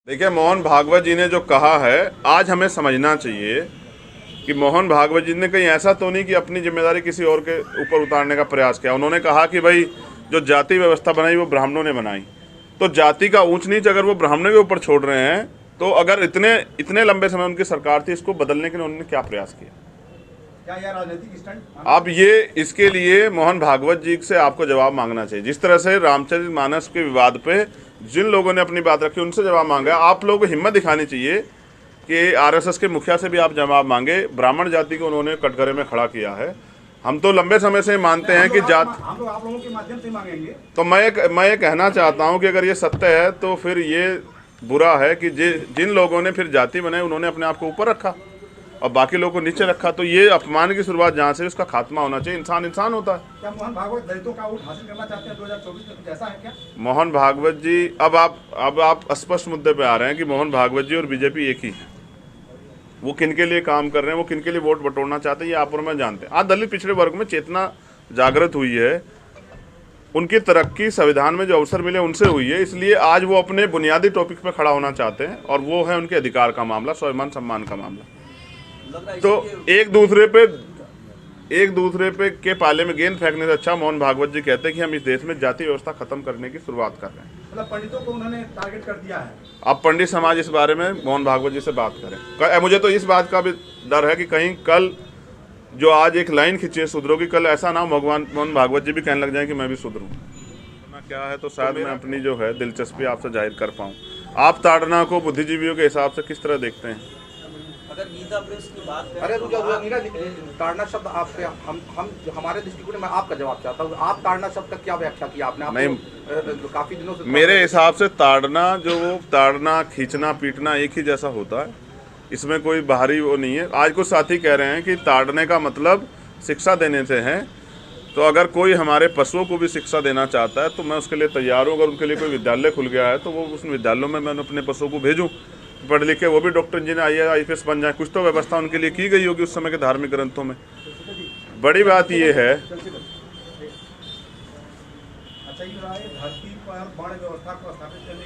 देखिए, मोहन भागवत जी ने जो कहा है, आज हमें समझना चाहिए कि मोहन भागवत जी ने कहीं ऐसा तो नहीं कि अपनी जिम्मेदारी किसी और के ऊपर उतारने का प्रयास किया। उन्होंने कहा कि भाई जो जाति व्यवस्था बनाई वो ब्राह्मणों ने बनाई, तो जाति का ऊंच नीच अगर वो ब्राह्मणों के ऊपर छोड़ रहे हैं, तो अगर इतने इतने लंबे समय उनकी सरकार थी, इसको बदलने के लिए उन्होंने क्या प्रयास किया? क्या यह राजनीतिक स्टंट? अब ये इसके लिए मोहन भागवत जी से आपको जवाब मांगना चाहिए। जिस तरह से रामचरितमानस के विवाद पे जिन लोगों ने अपनी बात रखी, उनसे जवाब मांगा। आप लोगों को हिम्मत दिखानी चाहिए कि आरएसएस के मुखिया से भी आप जवाब मांगे। ब्राह्मण जाति को उन्होंने कटघरे में खड़ा किया है। हम तो लंबे समय से मानते हैं कि जात, हम लोग आप लोगों के माध्यम से मांगेंगे। तो मैं ये कहना चाहता हूं कि अगर ये सत्य है तो फिर ये बुरा है कि जिन लोगों ने फिर जाति बनाई, उन्होंने अपने आप को ऊपर रखा और बाकी लोगों को नीचे रखा। तो ये अपमान की शुरुआत जहाँ से, उसका खात्मा होना चाहिए। इंसान इंसान होता है। क्या मोहन भागवत दलितों का वोट हासिल करना चाहते हैं 2024 में? कुछ ऐसा है क्या? मोहन भागवत जी, अब आप स्पष्ट मुद्दे पे आ रहे हैं कि मोहन भागवत जी और बीजेपी एक ही है। वो किन के लिए काम कर रहे हैं, वो किन के लिए वोट बटोरना चाहते हैं, ये आप और मैं जानते हैं। आज दलित पिछड़े वर्ग में चेतना जागृत हुई है, उनकी तरक्की संविधान में जो अवसर मिले उनसे हुई है। इसलिए आज वो अपने बुनियादी टॉपिक पे खड़ा होना चाहते हैं, और वो है उनके अधिकार का मामला, स्वाभिमान सम्मान का मामला। तो एक दूसरे पे के पाले में गेंद फेंकने से अच्छा मोहन भागवत जी कहते हैं कि हम इस देश में जाति व्यवस्था खत्म करने की शुरुआत कर रहे हैं। मतलब पंडितों को उन्होंने टारगेट कर दिया है। अब पंडित समाज इस बारे में मोहन भागवत जी से बात करें। मुझे तो इस बात का भी डर है कि कहीं कल जो आज एक लाइन खींची है शूद्रों की, कल ऐसा ना हो भगवान मोहन भागवत जी भी कहने लग जाए कि मैं भी शूद्र हूँ। क्या है तो शायद मैं अपनी जो है दिलचस्पी आपसे जाहिर कर पाऊँ। आप ताड़ना को बुद्धिजीवियों के हिसाब से किस तरह देखते हैं? अगर गीता प्रेस की बात करें, अरे ताड़ना शब्द आपसे हम हमारे दृष्टिकोण में आपका जवाब चाहता हूँ। आप ताड़ना शब्द का क्या व्याख्या किया आपने? नहीं, काफी दिनों से मेरे हिसाब से ताड़ना, जो वो ताड़ना खींचना पीटना एक ही जैसा होता है, इसमें कोई बाहरी वो नहीं है। आज कुछ साथी कह रहे हैं कि ताड़ने का मतलब शिक्षा देने से है, तो अगर कोई हमारे पशुओं को भी शिक्षा देना चाहता है तो मैं उसके लिए तैयार हूँ। अगर उनके लिए कोई विद्यालय खुल गया है तो वो उस विद्यालयों में मैं अपने पशुओं को भेजूँ, पढ़ लिख के वो भी डॉक्टर इंजीनियर IAS बन जाए। कुछ तो व्यवस्था उनके लिए की गई होगी उस समय के धार्मिक ग्रंथों में। बड़ी बात ये है, अच्छा, ये धरती पर बाण व्यवस्था को स्थापित करने